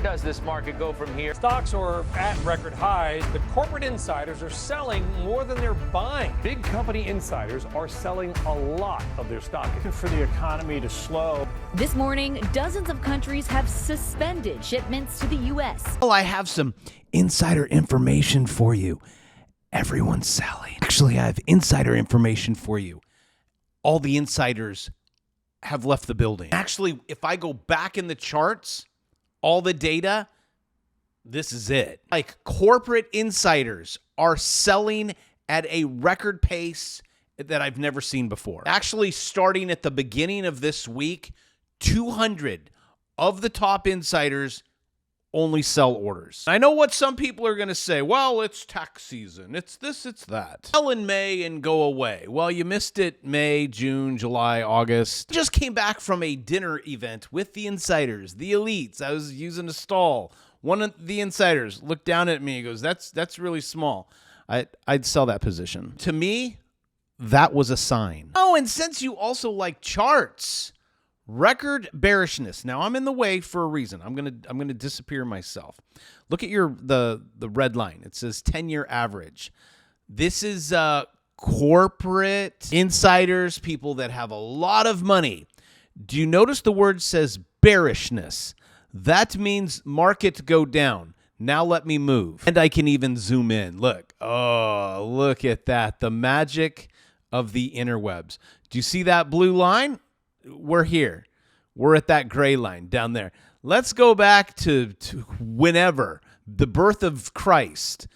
does this market go from here? Stocks are at record highs. The corporate insiders are selling more than they're buying. Big company insiders are selling a lot of their stock for the economy to slow. This morning, dozens of countries have suspended shipments to the U.S. Well, I have some insider information for you. Everyone's selling. Actually, I have insider information for you. All the insiders have left the building. Actually, if I go back in the charts, all the data, this is it. Like, corporate insiders are selling at a record pace that I've never seen before. Actually, starting at the beginning of this week, 200 of the top insiders only sell orders. I know what some people are going to say. Well, it's tax season. It's this, it's that. Sell in May and go away. Well, you missed it May, June, July, August. Just came back from a dinner event with the insiders, the elites. I was using a stall. One of the insiders looked down at me and goes, that's really small. I'd sell that position. To me, that was a sign. Oh, and since you also like charts, record bearishness. Now, I'm in the way for a reason. I'm gonna disappear myself. Look at the red line. It says 10-year average. This is corporate insiders, people that have a lot of money. Do you notice the word says bearishness? That means market go down. Now let me move. And I can even zoom in. Look. Oh, look at that. The magic of the interwebs. Do you see that blue line? We're here. We're at that gray line down there. Let's go back to whenever, the birth of Christ.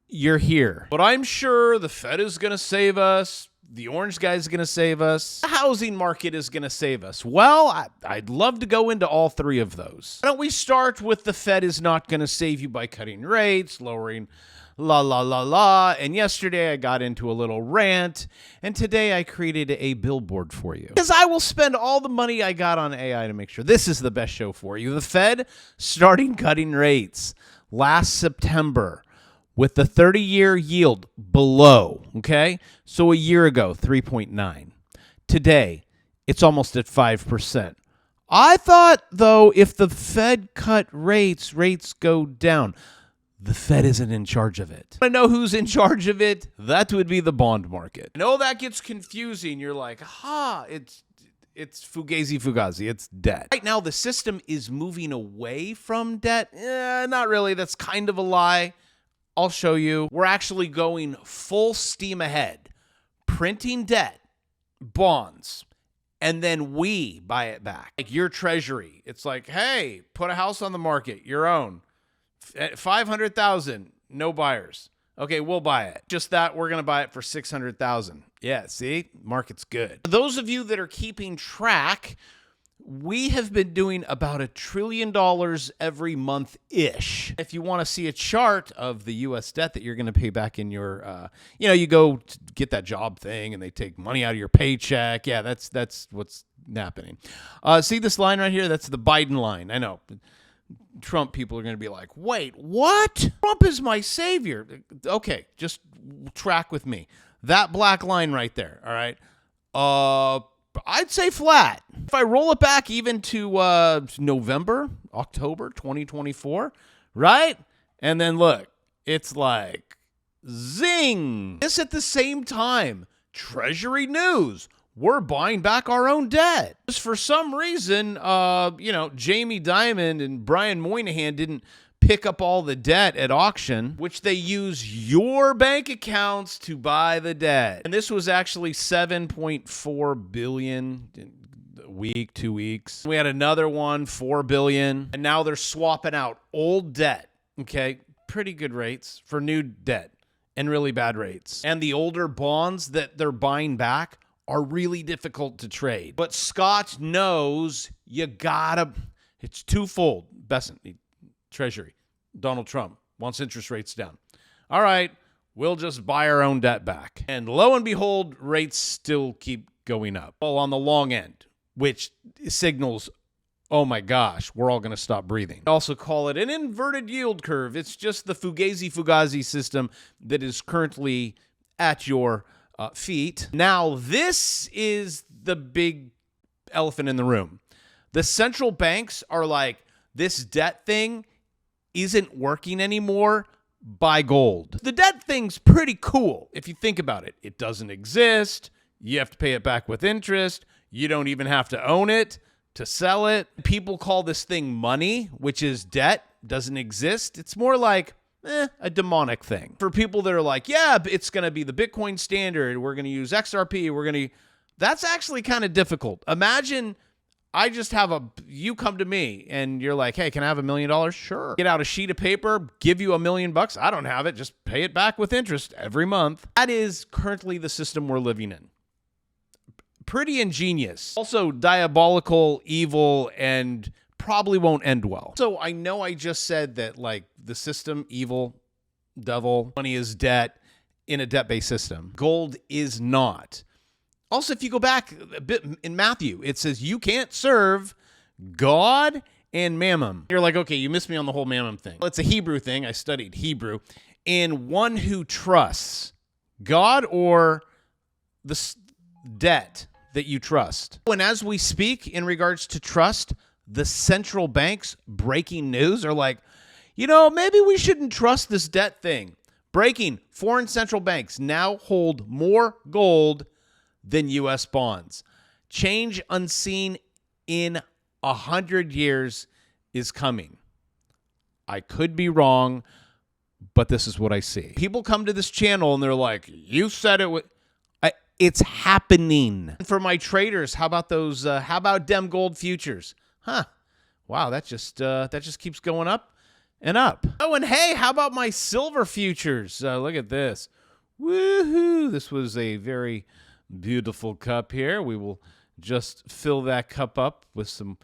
You're here. But I'm sure the Fed is going to save us. The orange guy is going to save us. The housing market is going to save us. Well, I'd love to go into all three of those. Why don't we start with the Fed is not going to save you by cutting rates, lowering la. And yesterday I got into a little rant, and today I created a billboard for you. Because I will spend all the money I got on AI to make sure this is the best show for you. The Fed starting cutting rates last September with the 30-year yield below, okay? So a year ago, 3.9. Today, it's almost at 5%. I thought, though, if the Fed cut rates go down. The Fed isn't in charge of it. I know who's in charge of it. That would be the bond market. I know that gets confusing. You're like, it's fugazi. It's debt. Right now, the system is moving away from debt. Not really. That's kind of a lie. I'll show you. We're actually going full steam ahead, printing debt, bonds, and then we buy it back. Like your treasury. It's like, hey, put a house on the market, your own. At 500,000, no buyers. Okay, we'll buy it. Just that we're going to buy it for 600,000. Yeah, see? Market's good. For those of you that are keeping track, we have been doing about $1 trillion every month-ish. If you want to see a chart of the U.S. debt that you're going to pay back in your, you go to get that job thing and they take money out of your paycheck. Yeah, that's what's happening. See this line right here? That's the Biden line. I know. Trump people are going to be like, wait, what? Trump is my savior. Okay, just track with me. That black line right there, all right? I'd say flat. If I roll it back even to November, October 2024, right? And then look, it's like zing. This at the same time, Treasury news. We're buying back our own debt. Just for some reason, Jamie Dimon and Brian Moynihan didn't pick up all the debt at auction, which they use your bank accounts to buy the debt. And this was actually $7.4 billion a week, 2 weeks. We had another one, $4 billion. And now they're swapping out old debt, okay? Pretty good rates for new debt and really bad rates. And the older bonds that they're buying back are really difficult to trade. But Scott knows you gotta, it's twofold. Besant, Treasury, Donald Trump wants interest rates down. All right, we'll just buy our own debt back. And lo and behold, rates still keep going up. Well, on the long end, which signals, oh my gosh, we're all gonna stop breathing. I also call it an inverted yield curve. It's just the fugazi system that is currently at your feet. Now, this is the big elephant in the room. The central banks are like, this debt thing isn't working anymore, buy gold. The debt thing's pretty cool if you think about it. It doesn't exist. You have to pay it back with interest. You don't even have to own it to sell it. People call this thing money, which is debt, doesn't exist. It's more like a demonic thing. For people that are like, yeah, it's going to be the Bitcoin standard. We're going to use XRP. That's actually kind of difficult. Imagine I just have you come to me and you're like, hey, can I have $1 million? Sure. Get out a sheet of paper, give you $1 million. I don't have it. Just pay it back with interest every month. That is currently the system we're living in. Pretty ingenious. Also diabolical, evil, and probably won't end well. So I know I just said that like the system, evil, devil, money is debt in a debt-based system. Gold is not. Also, if you go back a bit in Matthew, it says you can't serve God and mammon. You're like, okay, you missed me on the whole mammon thing. Well, it's a Hebrew thing. I studied Hebrew. And one who trusts God or the debt that you trust. And as we speak in regards to trust, the central banks, breaking news, are like, maybe we shouldn't trust this debt thing. Breaking, foreign central banks now hold more gold than U.S. bonds. Change unseen in 100 years is coming. I could be wrong, but this is what I see. People come to this channel and they're like, you said it would. It's happening. For my traders, how about those? How about dem gold futures? Wow, that just keeps going up and up. Oh, and hey, how about my silver futures? Look at this. Woohoo! This was a very beautiful cup here. We will just fill that cup up with some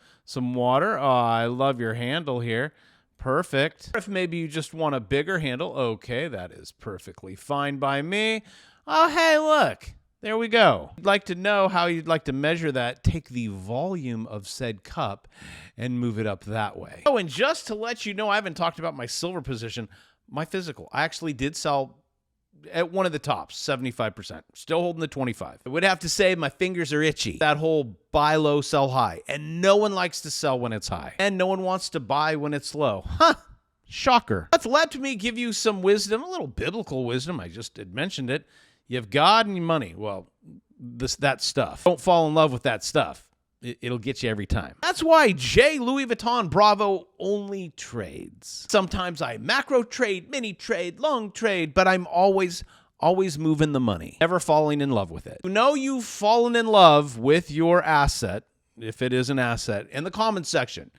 water. Oh, I love your handle here. Perfect. If maybe you just want a bigger handle, okay, that is perfectly fine by me. Oh, hey, look. There we go. If you'd like to know how you'd like to measure that, take the volume of said cup and move it up that way. Oh, and just to let you know, I haven't talked about my silver position, my physical. I actually did sell at one of the tops, 75%. Still holding the 25. I would have to say my fingers are itchy. That whole buy low, sell high. And no one likes to sell when it's high. And no one wants to buy when it's low. Shocker. But let me give you some wisdom, a little biblical wisdom. I just had mentioned it. You have God and your money. Well, that stuff. Don't fall in love with that stuff. It'll get you every time. That's why J. Louis Vuitton Bravo only trades. Sometimes I macro trade, mini trade, long trade, but I'm always moving the money. Never falling in love with it. You know you've fallen in love with your asset, if it is an asset, in the comment section.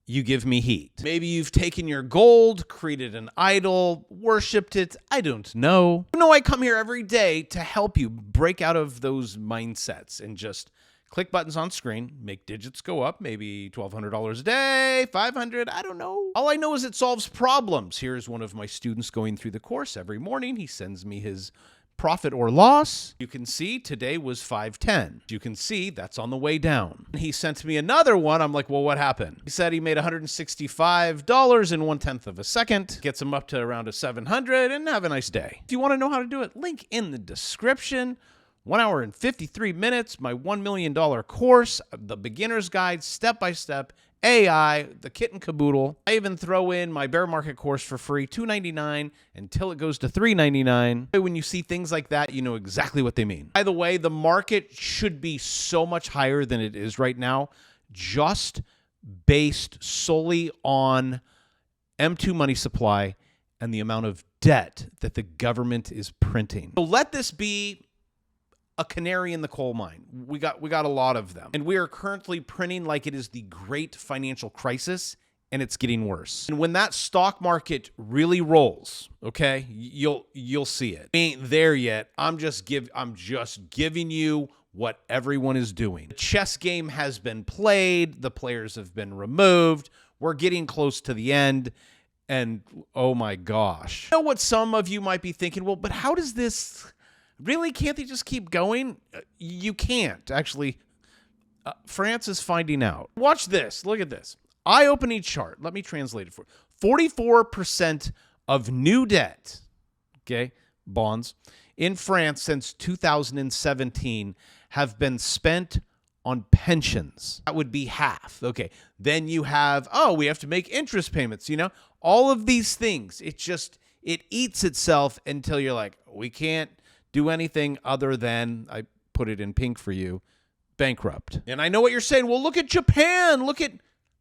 You give me heat. Maybe you've taken your gold, created an idol, worshipped it. I don't know. You know I come here every day to help you break out of those mindsets and just click buttons on screen, make digits go up, maybe $1,200 a day, $500, I don't know. All I know is it solves problems. Here's one of my students going through the course every morning. He sends me his profit or loss. You can see today was 510. You can see that's on the way down. He sent me another one. I'm like, well, what happened? He said he made $165 in 1/10 of a second. Gets him up to around a 700 and have a nice day. If you want to know how to do it, link in the description. 1 hour and 53 minutes, my $1 million course, the beginner's guide, step-by-step, AI, the kit and caboodle. I even throw in my bear market course for free, $2.99 until it goes to $3.99. When you see things like that, you know exactly what they mean. By the way, the market should be so much higher than it is right now, just based solely on M2 money supply and the amount of debt that the government is printing. So let this be a canary in the coal mine. We got a lot of them. And we are currently printing like it is the great financial crisis, and it's getting worse. And when that stock market really rolls, okay, you'll see it. We ain't there yet. I'm just giving you what everyone is doing. The chess game has been played, the players have been removed. We're getting close to the end. And oh my gosh. You know what some of you might be thinking, well, but how does this really, can't they just keep going? You can't. Actually, France is finding out. Watch this. Look at this. Eye-opening chart. Let me translate it for you. 44% of new debt, okay, bonds, in France since 2017 have been spent on pensions. That would be half. Okay. Then you have, oh, we have to make interest payments, you know, all of these things. It eats itself until you're like, we can't do anything other than, I put it in pink for you, bankrupt. And I know what you're saying. Well, look at Japan. Look at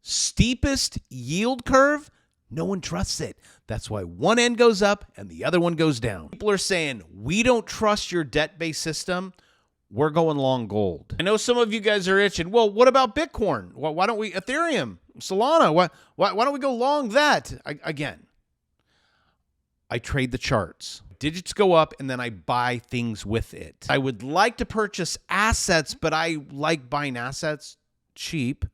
steepest yield curve. No one trusts it. That's why one end goes up and the other one goes down. People are saying, we don't trust your debt-based system. We're going long gold. I know some of you guys are itching. Well, what about Bitcoin? Why don't we, Ethereum, Solana? Why don't we go long that? Again, I trade the charts. Digits go up and then I buy things with it. I would like to purchase assets, but I like buying assets cheap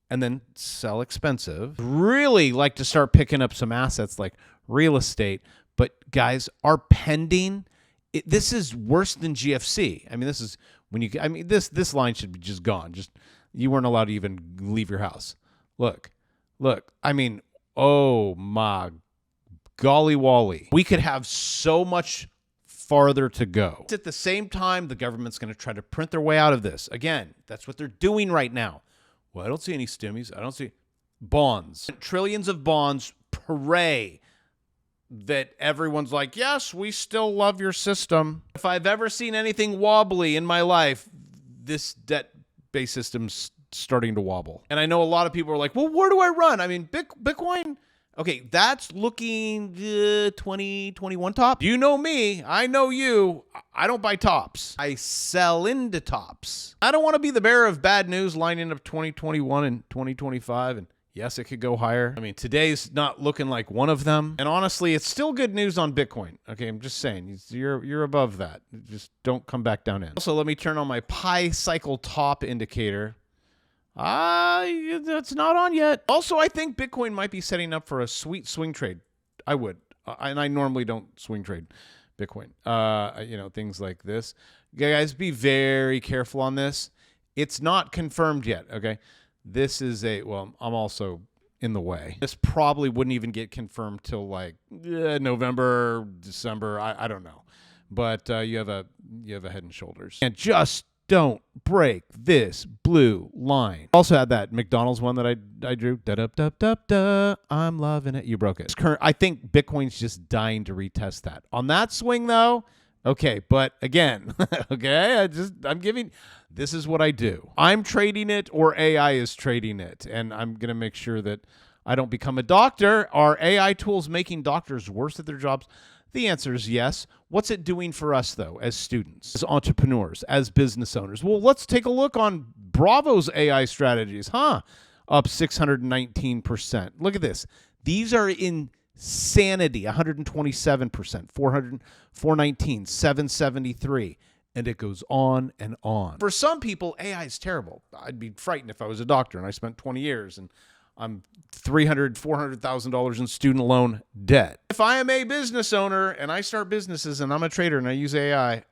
and then sell expensive. Really like to start picking up some assets like real estate. But guys, our pending, this is worse than GFC. I mean, this is when you, I mean, this line should be just gone. Just, you weren't allowed to even leave your house. Look, I mean, oh my golly wally. We could have so much farther to go. At the same time, the government's going to try to print their way out of this. Again, that's what they're doing right now. Well, I don't see any stimmies. I don't see bonds. Trillions of bonds. Pray that everyone's like, yes, we still love your system. If I've ever seen anything wobbly in my life, this debt-based system's starting to wobble. And I know a lot of people are like, well, where do I run? I mean, Bitcoin, okay, that's looking 2021 top. You know me. I know you. I don't buy tops. I sell into tops. I don't want to be the bearer of bad news lining up 2021 and 2025. And yes, it could go higher. I mean, today's not looking like one of them. And honestly, it's still good news on Bitcoin. Okay, I'm just saying, you're above that. Just don't come back down in. Also, let me turn on my pi cycle top indicator. That's not on yet. Also, I think Bitcoin might be setting up for a sweet swing trade. I would. And I normally don't swing trade Bitcoin. You know, things like this. Guys, be very careful on this. It's not confirmed yet, okay? This is well, I'm also in the way. This probably wouldn't even get confirmed till like November, December. I don't know. But you have a Head and Shoulders. And just don't break this blue line. Also had that McDonald's one that I drew. Da-da-da-da-da. I'm loving it. You broke it. I think Bitcoin's just dying to retest that. On that swing, though, okay. But again, okay, I'm giving, this is what I do. I'm trading it or AI is trading it. And I'm going to make sure that I don't become a doctor. Are AI tools making doctors worse at their jobs? The answer is yes. What's it doing for us, though, as students, as entrepreneurs, as business owners? Well, let's take a look on Bravo's AI strategies. Up 619%. Look at this. These are insanity. 127%, 419, 773. And it goes on and on. For some people, AI is terrible. I'd be frightened if I was a doctor and I spent 20 years and I'm $300,000, $400,000 in student loan debt. If I am a business owner and I start businesses and I'm a trader and I use AI,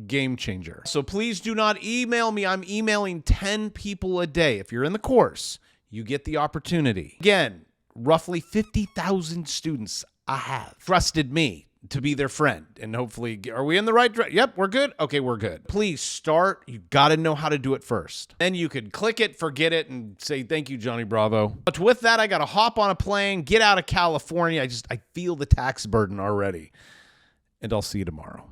game changer. So please do not email me. I'm emailing 10 people a day. If you're in the course, you get the opportunity. Again, roughly 50,000 students I have trusted me to be their friend. And hopefully, are we in the right direction? Yep, we're good. Okay, we're good. Please start. You got to know how to do it first. Then you could click it, forget it, and say, thank you, Johnny Bravo. But with that, I got to hop on a plane, get out of California. I feel the tax burden already. And I'll see you tomorrow.